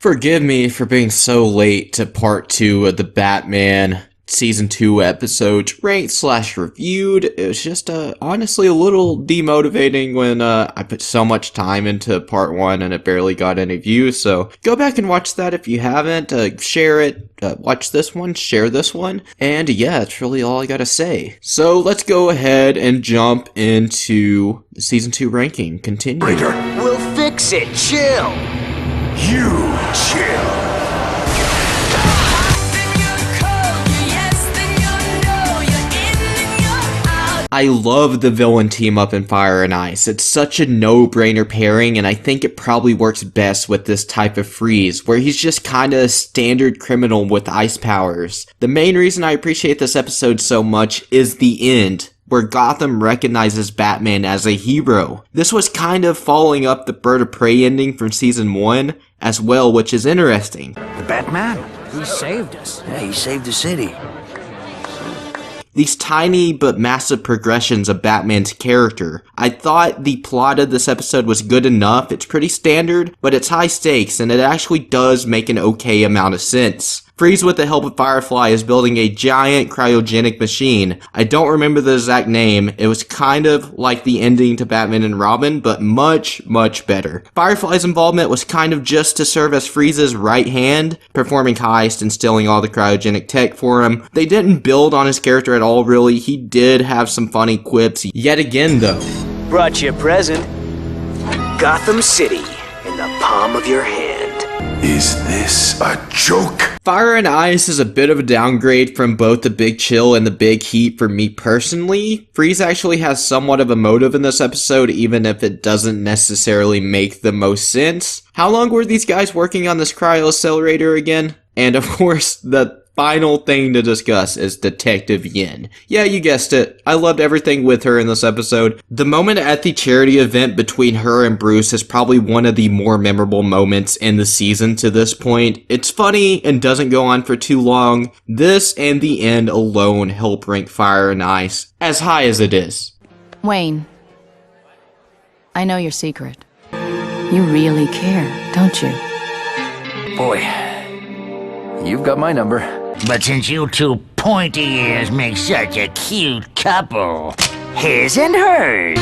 Forgive me for being so late to part 2 of the Batman Season 2 episodes ranked/reviewed. It was just honestly a little demotivating when I put so much time into part 1 and it barely got any views, so go back and watch that if you haven't. Share it, watch this one, share this one, and yeah, that's really all I gotta say. So let's go ahead and jump into the Season 2 ranking. Continue. We'll fix it, chill! You chill. I love the villain team up in Fire and Ice. It's such a no-brainer pairing, and I think it probably works best with this type of Freeze, where he's just kinda a standard criminal with ice powers. The main reason I appreciate this episode so much is the end, where Gotham recognizes Batman as a hero. This was kind of following up the Bird of Prey ending from Season 1 as well, which is interesting. The Batman? He saved us. Yeah, he saved the city. These tiny but massive progressions of Batman's character. I thought the plot of this episode was good enough. It's pretty standard, but it's high stakes, and it actually does make an okay amount of sense. Freeze, with the help of Firefly, is building a giant cryogenic machine. I don't remember the exact name. It was kind of like the ending to Batman and Robin, but much, much better. Firefly's involvement was kind of just to serve as Freeze's right hand, performing heists and stealing all the cryogenic tech for him. They didn't build on his character at all, really. He did have some funny quips yet again, though. Brought you a present. Gotham City in the palm of your hand. Is this a joke? Fire and Ice is a bit of a downgrade from both the Big Chill and the Big Heat for me personally. Freeze actually has somewhat of a motive in this episode, even if it doesn't necessarily make the most sense. How long were these guys working on this cryo accelerator again? And of course, the final thing to discuss is Detective Yin. Yeah, you guessed it. I loved everything with her in this episode. The moment at the charity event between her and Bruce is probably one of the more memorable moments in the season to this point. It's funny and doesn't go on for too long. This and the end alone help rank Fire and Ice as high as it is. Wayne, I know your secret. You really care, don't you? Boy, you've got my number. But since you two pointy ears make such a cute couple, His and hers.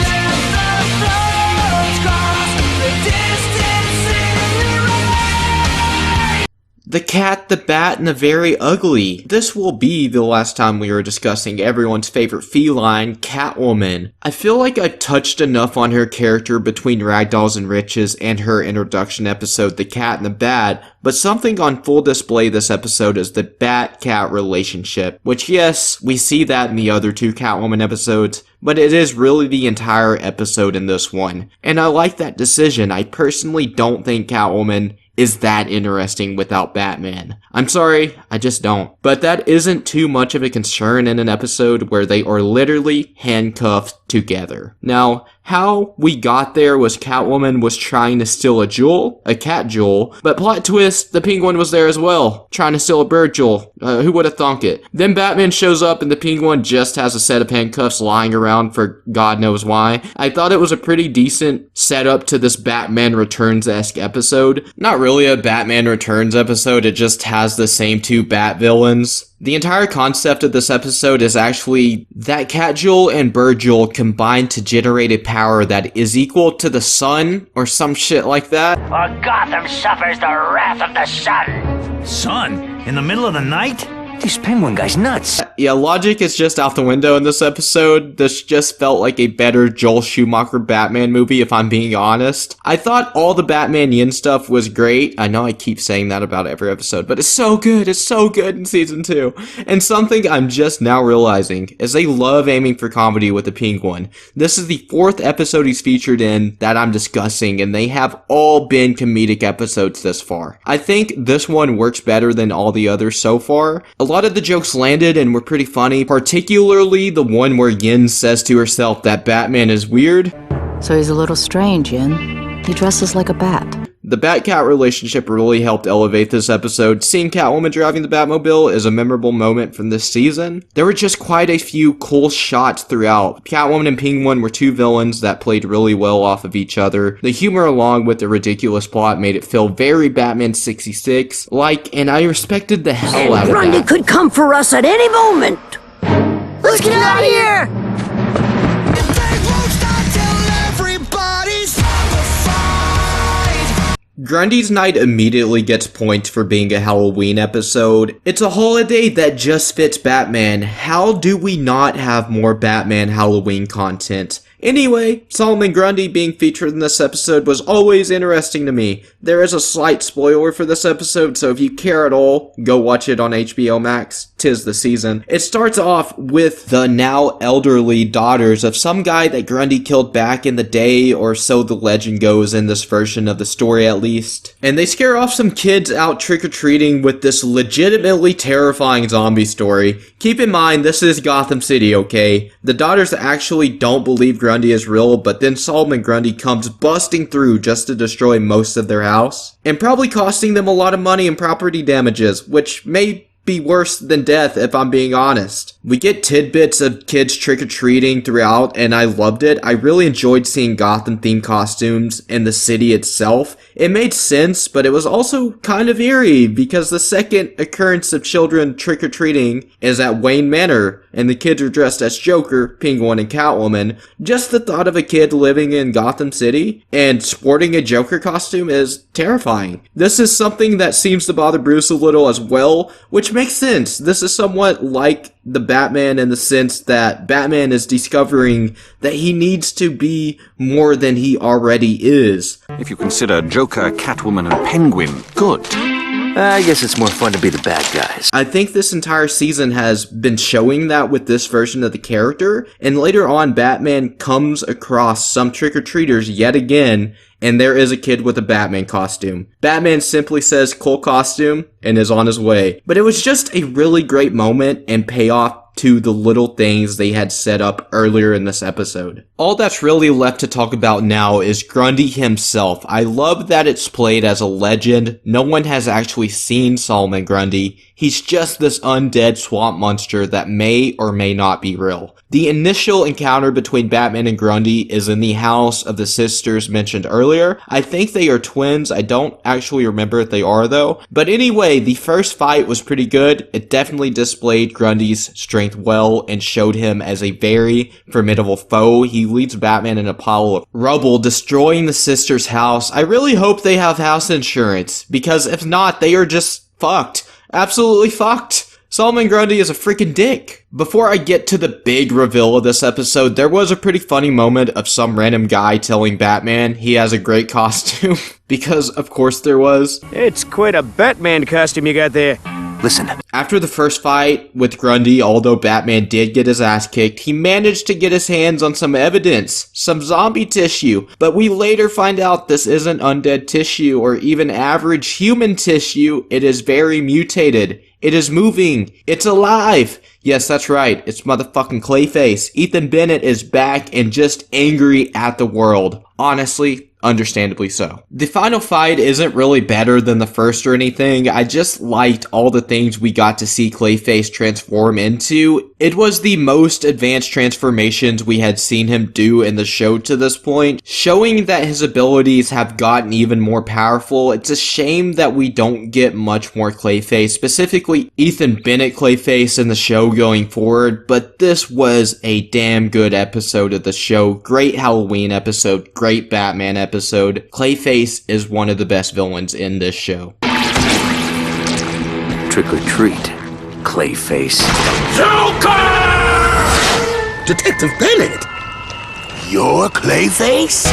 The Cat, the Bat, and the Very Ugly. This will be the last time we are discussing everyone's favorite feline, Catwoman. I feel like I touched enough on her character between Ragdolls and Riches and her introduction episode, The Cat and the Bat, but something on full display this episode is the Bat-Cat relationship, which yes, we see that in the other 2 Catwoman episodes, but it is really the entire episode in this one. And I like that decision. I personally don't think Catwoman is that interesting without Batman. I'm sorry, I just don't. But that isn't too much of a concern in an episode where they are literally handcuffed together. Now, how we got there was Catwoman was trying to steal a jewel, a cat jewel, but plot twist, the Penguin was there as well, trying to steal a bird jewel. Who would have thunk it? Then Batman shows up and the Penguin just has a set of handcuffs lying around for God knows why. I thought it was a pretty decent setup to this Batman Returns-esque episode. Not really a Batman Returns episode, it just has the same 2 Bat villains. The entire concept of this episode is actually that Cat Jewel and Bird Jewel combined to generate a power that is equal to the sun, or some shit like that. or Gotham suffers the wrath of the sun. Sun? In the middle of the night? This Penguin guy's nuts. Yeah, logic is just out the window in this episode. This just felt like a better Joel Schumacher Batman movie, if I'm being honest. I thought all the Batman Yin stuff was great. I know I keep saying that about every episode, but it's so good in Season 2. And something I'm just now realizing is they love aiming for comedy with the Penguin. This is the 4th episode he's featured in that I'm discussing, and they have all been comedic episodes this far. I think this one works better than all the others so far. A lot of the jokes landed and were pretty funny, particularly the one where Yin says to herself that Batman is weird. So he's a little strange, Yin. He dresses like a bat. The Bat-Cat relationship really helped elevate this episode. Seeing Catwoman driving the Batmobile is a memorable moment from this season. There were just quite a few cool shots throughout. Catwoman and Penguin were two villains that played really well off of each other. The humor along with the ridiculous plot made it feel very Batman 66 like, and I respected the hell out of Grundy that. could come for us at any moment. Let's get out of here! Grundy's Night immediately gets points for being a Halloween episode. It's a holiday that just fits Batman. How do we not have more Batman Halloween content? Anyway, Solomon Grundy being featured in this episode was always interesting to me. There is a slight spoiler for this episode, so if you care at all, go watch it on HBO Max. 'Tis the season. It starts off with the now elderly daughters of some guy that Grundy killed back in the day, or so the legend goes in this version of the story at least. And they scare off some kids out trick-or-treating with this legitimately terrifying zombie story. Keep in mind, this is Gotham City, okay? The daughters actually don't believe Grundy is real, but then Solomon Grundy comes busting through just to destroy most of their house, and probably costing them a lot of money and property damages, which may be worse than death if I'm being honest. We get tidbits of kids trick-or-treating throughout, and I loved it. I really enjoyed seeing Gotham-themed costumes in the city itself. It made sense, but it was also kind of eerie, because the second occurrence of children trick-or-treating is at Wayne Manor, and the kids are dressed as Joker, Penguin, and Catwoman. Just the thought of a kid living in Gotham City and sporting a Joker costume is terrifying. This is something that seems to bother Bruce a little as well, which makes sense. This is somewhat like the Batman in the sense that Batman is discovering that he needs to be more than he already is. If you consider Joker, Catwoman, and Penguin good. I guess it's more fun to be the bad guys. I think this entire season has been showing that with this version of the character, and later on Batman comes across some trick-or-treaters yet again, and there is a kid with a Batman costume. Batman simply says, "Cool costume," and is on his way. But it was just a really great moment and payoff to the little things they had set up earlier in this episode. All that's really left to talk about now is Grundy himself. I love that it's played as a legend. No one has actually seen Solomon Grundy. He's just this undead swamp monster that may or may not be real. The initial encounter between Batman and Grundy is in the house of the sisters mentioned earlier. I think they are twins. I don't actually remember if they are though. But anyway, the first fight was pretty good. It definitely displayed Grundy's strength well and showed him as a very formidable foe. He leads Batman in a pile of rubble, destroying the sisters' house. I really hope they have house insurance, because if not, they are just fucked. Absolutely fucked. Solomon Grundy is a freaking dick. Before I get to the big reveal of this episode, there was a pretty funny moment of some random guy telling Batman he has a great costume. Because, of course there was. It's quite a Batman costume you got there. Listen, After the first fight with Grundy, although Batman did get his ass kicked, he managed to get his hands on some evidence, some zombie tissue, but we later find out this isn't undead tissue or even average human tissue. It is very mutated. It is moving. It's alive. Yes, that's right. It's motherfucking Clayface. Ethan Bennett is back and just angry at the world. Honestly, understandably so. The final fight isn't really better than the first or anything. I just liked all the things we got to see Clayface transform into. It was the most advanced transformations we had seen him do in the show to this point, showing that his abilities have gotten even more powerful. It's a shame that we don't get much more Clayface, specifically Ethan Bennett Clayface in the show going forward, but this was a damn good episode of the show. Great Halloween episode, great Batman episode. Clayface is one of the best villains in this show. Trick or treat, Clayface. Detective Bennett! You're Clayface?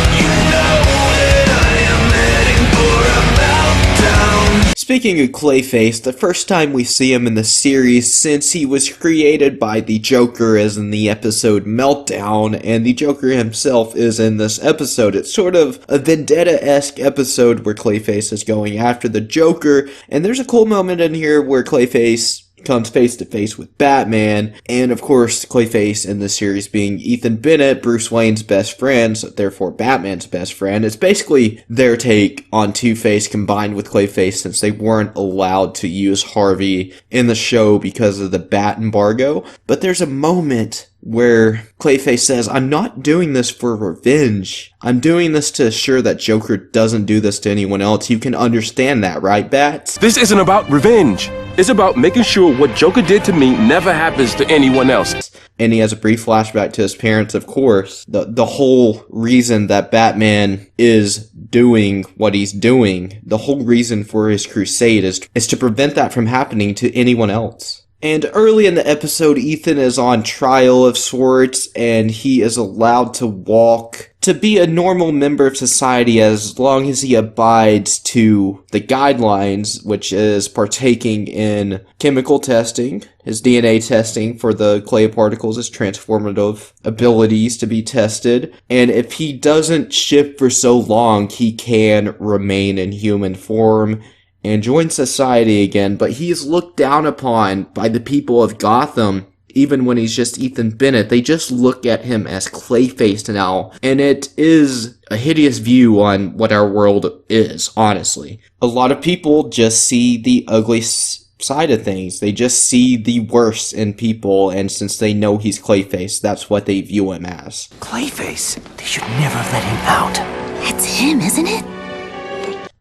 Speaking of Clayface, the first time we see him in the series since he was created by the Joker is in the episode Meltdown, and the Joker himself is in this episode. It's sort of a Vendetta-esque episode where Clayface is going after the Joker, and there's a cool moment in here where Clayface comes face to face with Batman, and of course Clayface in the series being Ethan Bennett, Bruce Wayne's best friend, so therefore Batman's best friend. It's basically their take on Two-Face combined with Clayface, since they weren't allowed to use Harvey in the show because of the Bat embargo. But there's a moment where Clayface says, "I'm not doing this for revenge. I'm doing this to assure that Joker doesn't do this to anyone else. You can understand that, right, Bats?" This isn't about revenge. It's about making sure what Joker did to me never happens to anyone else. And he has a brief flashback to his parents, of course. The whole reason that Batman is doing what he's doing, the whole reason for his crusade is to prevent that from happening to anyone else. And early in the episode, Ethan is on trial of sorts, and he is allowed to walk to be a normal member of society as long as he abides to the guidelines, which is partaking in chemical testing, his DNA testing for the clay particles, his transformative abilities to be tested. And if he doesn't shift for so long, he can remain in human form and join society again, but he is looked down upon by the people of Gotham. Even when he's just Ethan Bennett, they just look at him as Clayface now, and it is a hideous view on what our world is, honestly. A lot of people just see the ugly side of things. They just see the worst in people, and since they know he's Clayface, that's what they view him as. Clayface, they should never let him out. That's him, isn't it?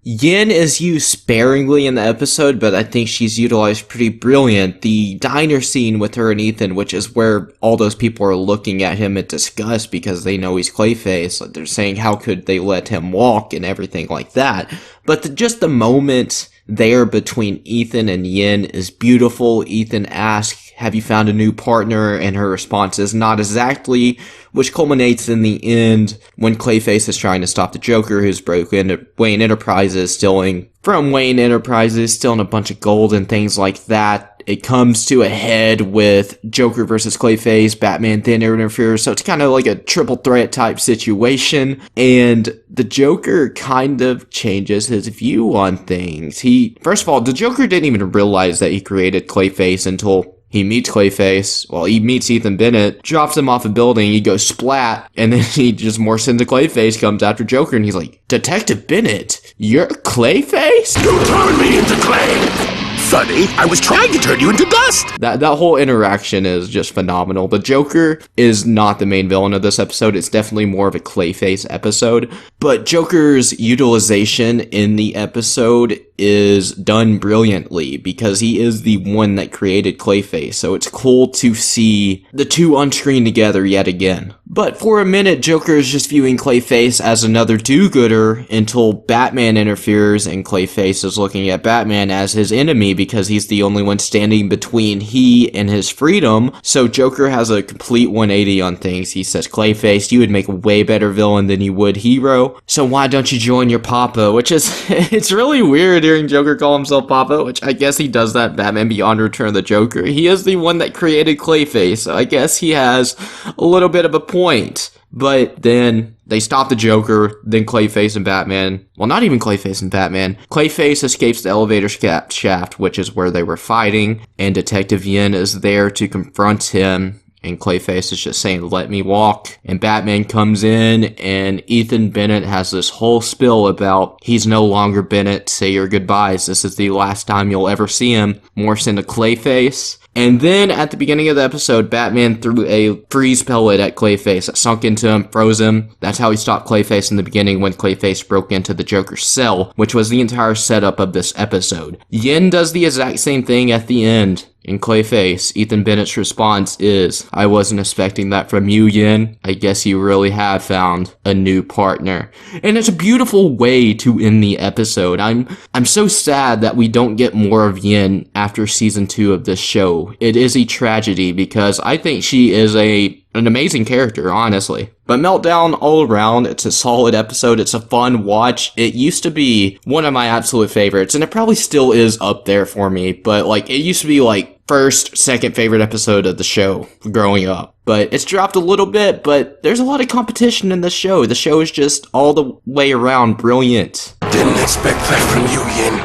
Yin is used sparingly in the episode, but I think she's utilized pretty brilliant. The diner scene with her and Ethan, which is where all those people are looking at him in disgust because they know he's Clayface. Like, they're saying, how could they let him walk and everything like that. But just the moment there between Ethan and Yin is beautiful. Ethan asks, "Have you found a new partner?" And her response is, "Not exactly," which culminates in the end when Clayface is trying to stop the Joker, who's broken into Wayne Enterprises, stealing from Wayne Enterprises, stealing a bunch of gold and things like that. It comes to a head with Joker versus Clayface. Batman then interferes, so it's kind of like a triple threat type situation. And the Joker kind of changes his view on things. First of all, the Joker didn't even realize that he created Clayface until he meets Clayface. Well, he meets Ethan Bennett, drops him off a building, he goes splat, and then he just morphs into Clayface, comes after Joker, and he's like, "Detective Bennett, you're Clayface?" You turned me into clay! Sonny, I was trying to turn you into dust! That whole interaction is just phenomenal. The Joker is not the main villain of this episode. It's definitely more of a Clayface episode. But Joker's utilization in the episode is done brilliantly because he is the one that created Clayface. So it's cool to see the two on screen together yet again. But for a minute, Joker is just viewing Clayface as another do-gooder until Batman interferes, and Clayface is looking at Batman as his enemy because he's the only one standing between he and his freedom. So Joker has a complete 180 on things. He says, "Clayface, you would make a way better villain than you would hero. So why don't you join your papa?" Which is, it's really weird hearing Joker call himself Papa, which I guess he does that in Batman Beyond Return of the Joker. He is the one that created Clayface, so I guess he has a little bit of a point. But then they stop the Joker, then Clayface and Batman, well, not even Clayface and Batman, Clayface escapes the elevator shaft, which is where they were fighting, and Detective Yin is there to confront him. And Clayface is just saying, "Let me walk." And Batman comes in, and Ethan Bennett has this whole spill about he's no longer Bennett. Say your goodbyes. This is the last time you'll ever see him. Morphs into Clayface. And then at the beginning of the episode, Batman threw a freeze pellet at Clayface that sunk into him, froze him. That's how he stopped Clayface in the beginning when Clayface broke into the Joker's cell, which was the entire setup of this episode. Yin does the exact same thing at the end. In Clayface, Ethan Bennett's response is, "I wasn't expecting that from you, Yin. I guess you really have found a new partner." And it's a beautiful way to end the episode. I'm so sad that we don't get more of Yin after season 2 of this show. It is a tragedy because I think she is an amazing character, honestly. But Meltdown all around, it's a solid episode. It's a fun watch. It used to be one of my absolute favorites, and it probably still is up there for me, but like, it used to be like first, second favorite episode of the show growing up. But it's dropped a little bit, but there's a lot of competition in the show. The show is just all the way around brilliant. Didn't expect that from you, Yin.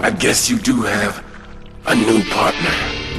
I guess you do have A new partner.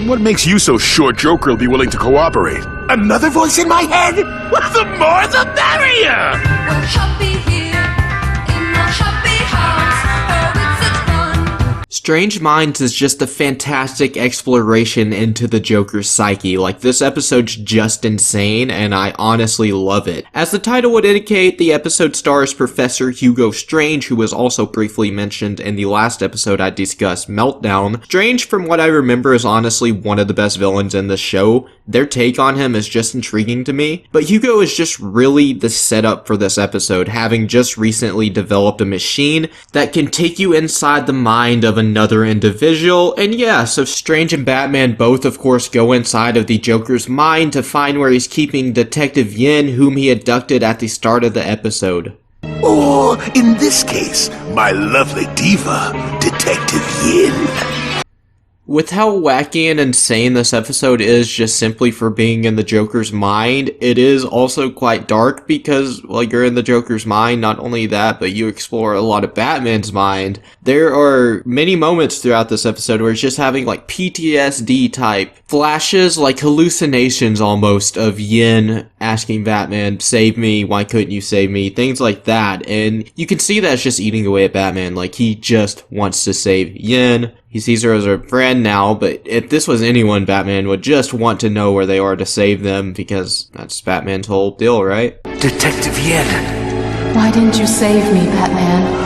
What makes you so sure Joker will be willing to cooperate? Another voice in my head? Well, the more the merrier! We're happy here in our happy house. Oh, it's such fun. Strange Minds is just a fantastic exploration into the Joker's psyche. Like, this episode's just insane, and I honestly love it. As the title would indicate, the episode stars Professor Hugo Strange, who was also briefly mentioned in the last episode I discussed, Meltdown. Strange, from what I remember, is honestly one of the best villains in the show. Their take on him is just intriguing to me. But Hugo is just really the setup for this episode, having just recently developed a machine that can take you inside the mind of another individual. And yeah, so Strange and Batman both, of course, go inside of the Joker's mind to find where he's keeping Detective Yin, whom he abducted at the start of the episode. Or, in this case, my lovely diva, Detective Yin. With how wacky and insane this episode is just simply for being in the Joker's mind, it is also quite dark because, well, you're in the Joker's mind. Not only that, but you explore a lot of Batman's mind. There are many moments throughout this episode where it's just having like PTSD type flashes, like hallucinations almost, of Yin asking Batman, save me, why couldn't you save me, things like that. And you can see that it's just eating away at Batman. Like, he just wants to save Yin. He sees her as a friend now, but if this was anyone, Batman would just want to know where they are to save them, because that's Batman's whole deal, right? Detective Yin. Why didn't you save me, Batman?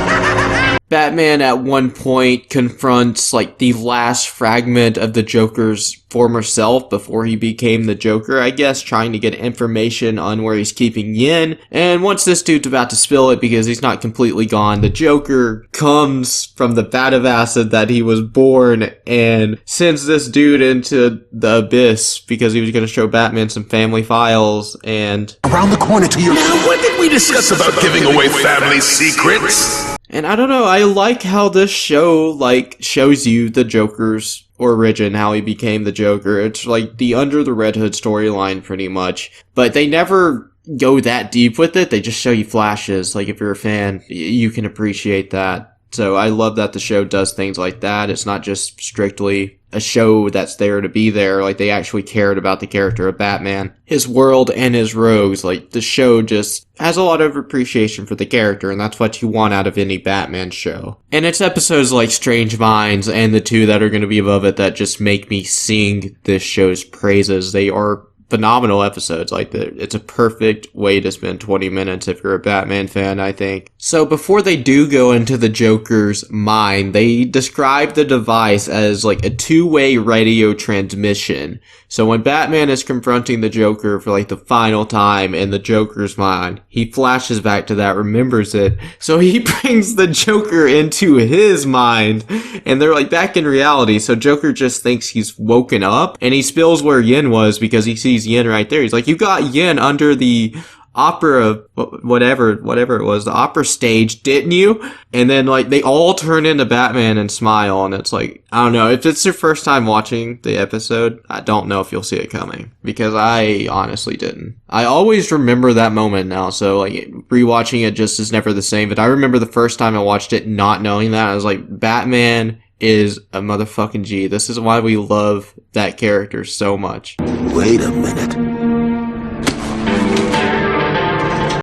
Batman at one point confronts like the last fragment of the Joker's former self before he became the Joker, I guess, trying to get information on where he's keeping Yin. And once this dude's about to spill it because he's not completely gone, the Joker comes from the vat of acid that he was born and sends this dude into the abyss because he was going to show Batman some family files. And Around the corner to your... Now, when did we discuss about giving away family secrets? And I don't know, I like how this show, like, shows you the Joker's origin, how he became the Joker. It's like the Under the Red Hood storyline, pretty much. But they never go that deep with it, they just show you flashes. Like, if you're a fan, you can appreciate that. So I love that the show does things like that. It's not just strictly a show that's there to be there. Like, they actually cared about the character of Batman, his world, and his rogues. Like, the show just has a lot of appreciation for the character, and that's what you want out of any Batman show. And it's episodes like Strange Minds and the two that are going to be above it that just make me sing this show's praises. They are phenomenal episodes. Like, it's a perfect way to spend 20 minutes if you're a Batman fan, I think. So before they do go into the Joker's mind, they describe the device as like a two-way radio transmission. So when Batman is confronting the Joker for like the final time in the Joker's mind, he flashes back to that, remembers it. So he brings the Joker into his mind and they're like back in reality. So Joker just thinks he's woken up and he spills where Yin was because he sees Yin right there. He's like, you got Yin under the opera, whatever it was, the opera stage, didn't you? And then like they all turn into Batman and smile, and it's like, I don't know, if it's your first time watching the episode, I don't know if you'll see it coming, because I honestly didn't. I always remember that moment now, so like rewatching it just is never the same. But I remember the first time I watched it not knowing that. I was like, Batman is a motherfucking G. This is why we love that character so much. Wait a minute.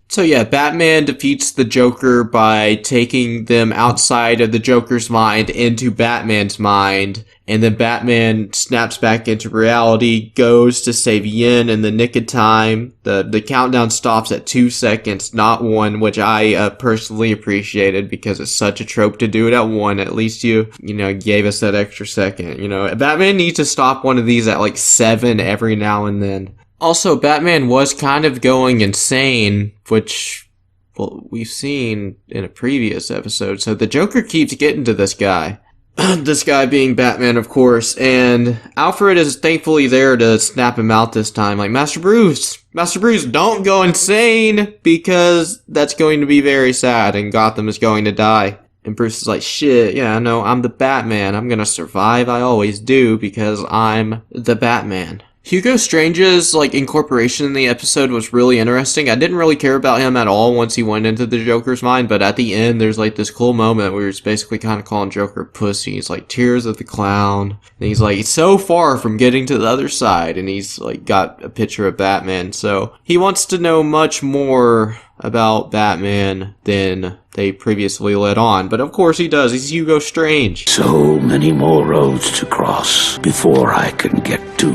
So yeah, Batman defeats the Joker by taking them outside of the Joker's mind into Batman's mind, and then Batman snaps back into reality, goes to save Yin in the nick of time. The countdown stops at 2 seconds, not 1, which I personally appreciated because it's such a trope to do it at 1. At least you gave us that extra second. Batman needs to stop one of these at like 7 every now and then. Also, Batman was kind of going insane, which, well, we've seen in a previous episode. So the Joker keeps getting to this guy. This guy being Batman, of course. And Alfred is thankfully there to snap him out this time. Like, Master Bruce, don't go insane, because that's going to be very sad and Gotham is going to die. And Bruce is like, shit, yeah, no, I'm the Batman. I'm gonna survive. I always do, because I'm the Batman. Hugo Strange's incorporation in the episode was really interesting. I didn't really care about him at all once he went into the Joker's mind, but at the end there's this cool moment where he's basically kind of calling Joker pussy. He's like Tears of the Clown, and he's so far from getting to the other side, and he's got a picture of Batman, so he wants to know much more about Batman than they previously let on. But of course he does. He's Hugo Strange. So many more roads to cross before I can get to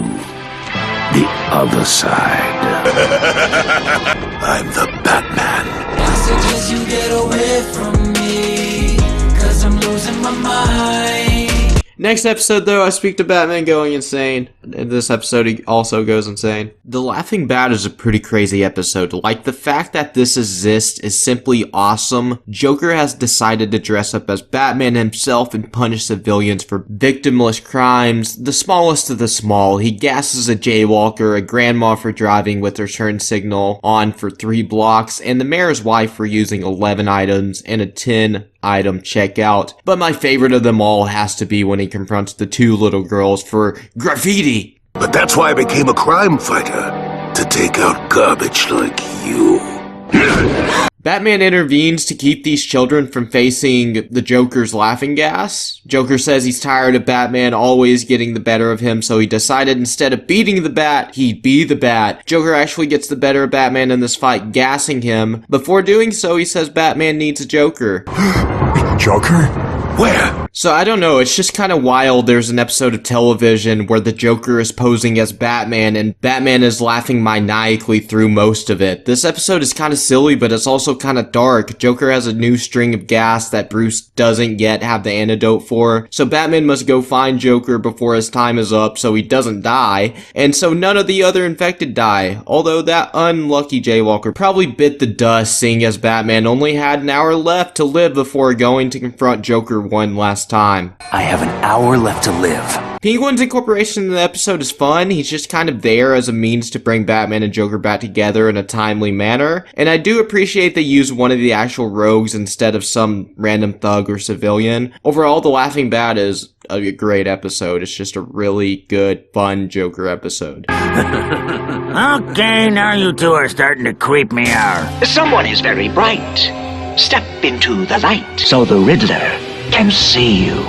the other side. I'm the Batman. I suggest you get away from me, 'cause I'm losing my mind. Next episode, though, I speak to Batman going insane. In this episode, he also goes insane. The Laughing Bat is a pretty crazy episode. The fact that this exists is simply awesome. Joker has decided to dress up as Batman himself and punish civilians for victimless crimes, the smallest of the small. He gasses a jaywalker, a grandma for driving with her turn signal on for 3 blocks, and the mayor's wife for using 11 items and a 10-item checkout. But my favorite of them all has to be when he confronts the 2 little girls for graffiti. But that's why I became a crime fighter, to take out garbage like you. Batman intervenes to keep these children from facing the Joker's laughing gas. Joker says he's tired of Batman always getting the better of him, so he decided instead of beating the Bat, he'd be the Bat. Joker actually gets the better of Batman in this fight, gassing him. Before doing so, he says Batman needs a Joker. Joker? Where? So I don't know, it's just kind of wild. There's an episode of television where the Joker is posing as Batman and Batman is laughing maniacally through most of it. This episode is kind of silly, but it's also kind of dark. Joker has a new string of gas that Bruce doesn't yet have the antidote for, so Batman must go find Joker before his time is up so he doesn't die, and so none of the other infected die. Although that unlucky jaywalker probably bit the dust, seeing as Batman only had an hour left to live before going to confront Joker one last time. I have an hour left to live. Penguin's incorporation in the episode is fun. He's just kind of there as a means to bring Batman and Joker back together in a timely manner. And I do appreciate they use one of the actual rogues instead of some random thug or civilian. Overall, The Laughing Bat is a great episode. It's just a really good, fun Joker episode. Okay, now you two are starting to creep me out. Someone is very bright. Step into the light so the Riddler can see you.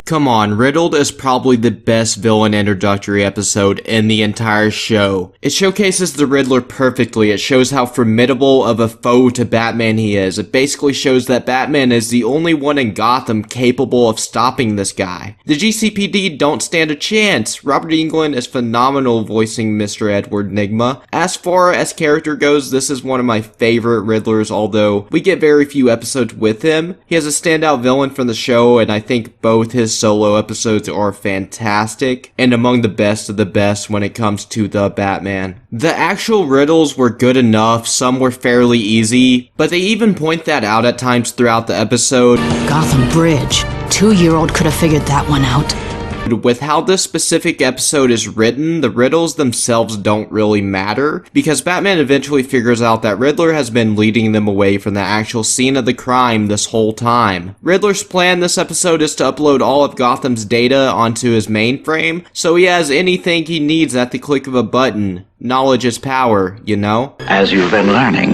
Come on, Riddled is probably the best villain introductory episode in the entire show. It showcases the Riddler perfectly. It shows how formidable of a foe to Batman he is. It basically shows that Batman is the only one in Gotham capable of stopping this guy. The GCPD don't stand a chance. Robert Englund is phenomenal voicing Mr. Edward Nygma. As far as character goes, this is one of my favorite Riddlers, although we get very few episodes with him. He has a standout villain from the show, and I think both his solo episodes are fantastic and among the best of the best when it comes to the Batman. The actual riddles were good enough, some were fairly easy, but they even point that out at times throughout the episode. Gotham Bridge. 2-year-old could have figured that one out. With how this specific episode is written, the riddles themselves don't really matter, because Batman eventually figures out that Riddler has been leading them away from the actual scene of the crime this whole time. Riddler's plan this episode is to upload all of Gotham's data onto his mainframe, so he has anything he needs at the click of a button. Knowledge is power, you know? As you've been learning,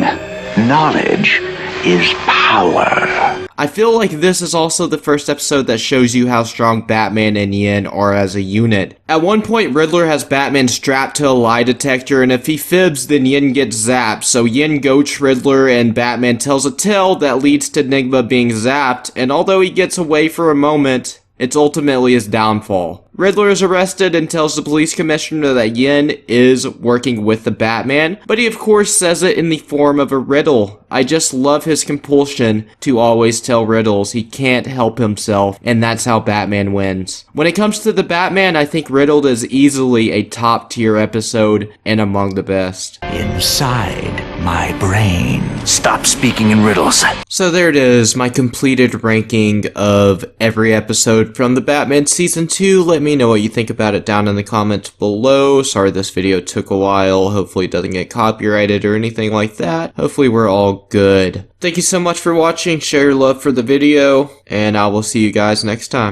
knowledge is power. I feel like this is also the first episode that shows you how strong Batman and Yin are as a unit. At one point, Riddler has Batman strapped to a lie detector, and if he fibs, then Yin gets zapped. So Yin goats Riddler, and Batman tells a tale that leads to Nygma being zapped, and although he gets away for a moment, it's ultimately his downfall. Riddler is arrested and tells the police commissioner that Yin is working with the Batman, but he of course says it in the form of a riddle. I just love his compulsion to always tell riddles. He can't help himself, and that's how Batman wins. When it comes to the Batman, I think Riddled is easily a top tier episode and among the best. Inside my brain. Stop speaking in riddles. So there it is, my completed ranking of every episode from the Batman Season 2. Let me know what you think about it down in the comments below. Sorry this video took a while. Hopefully it doesn't get copyrighted or anything like that. Hopefully we're all good. Thank you so much for watching. Share your love for the video, and I will see you guys next time.